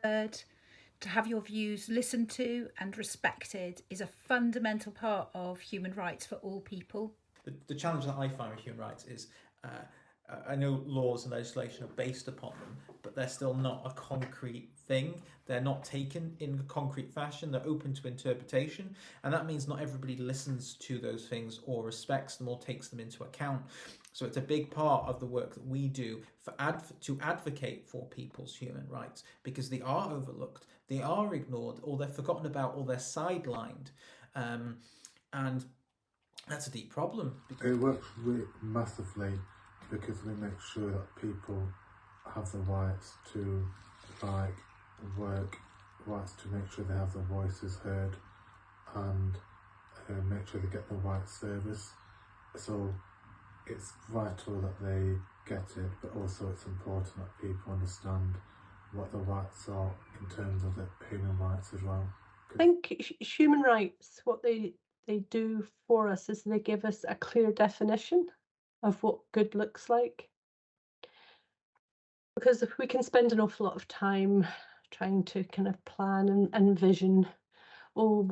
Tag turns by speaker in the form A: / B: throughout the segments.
A: heard, to have your views listened to and respected is a fundamental part of human rights for all people.
B: The challenge that I find with human rights is I know laws and legislation are based upon them, but they're still not a concrete thing. They're not taken in a concrete fashion. They're open to interpretation, and that means not everybody listens to those things or respects them or takes them into account. So it's a big part of the work that we do to advocate for people's human rights, because they are overlooked, they are ignored, or they're forgotten about, or they're sidelined, and that's a deep problem.
C: It works really massively because we make sure that people have the rights to work, rights to make sure they have their voices heard, and make sure they get the right service. So it's vital that they get it, but also it's important that people understand what the rights are in terms of their human rights as well.
D: I think human rights, what they do for us is they give us a clear definition of what good looks like. Because if we can spend an awful lot of time trying to kind of plan and envision,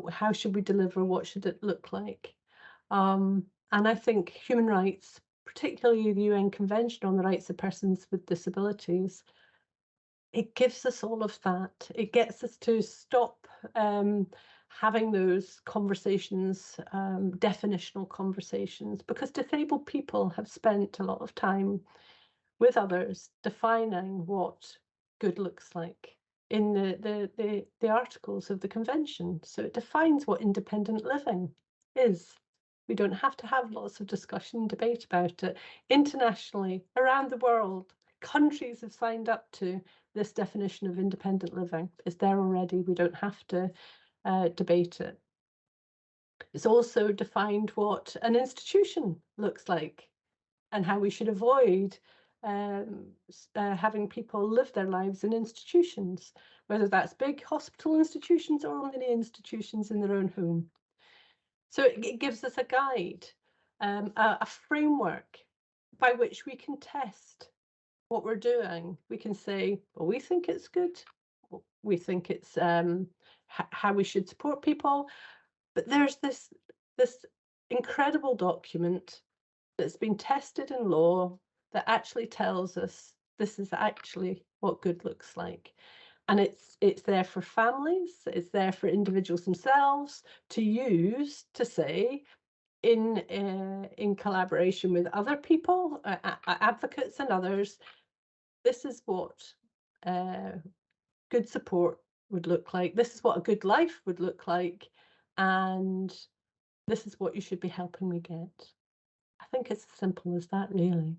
D: how should we deliver, what should it look like? And I think human rights, particularly the UN Convention on the Rights of Persons with Disabilities, it gives us all of that. It gets us to stop having those conversations, definitional conversations, because disabled people have spent a lot of time with others defining what good looks like in the articles of the convention. So it defines what independent living is. We don't have to have lots of discussion and debate about it. Internationally, around the world, countries have signed up to this definition of independent living. It's there already. We don't have to debate it. It's also defined what an institution looks like and how we should avoid having people live their lives in institutions, whether that's big hospital institutions or mini institutions in their own home. So it gives us a guide, a framework by which we can test what we're doing. We can say, well, we think it's good. We think it's how we should support people. But there's this incredible document that's been tested in law that actually tells us this is actually what good looks like. And it's there for families, it's there for individuals themselves to use to say, in collaboration with other people, advocates and others, this is what good support would look like. This is what a good life would look like. And this is what you should be helping me get. I think it's as simple as that, really.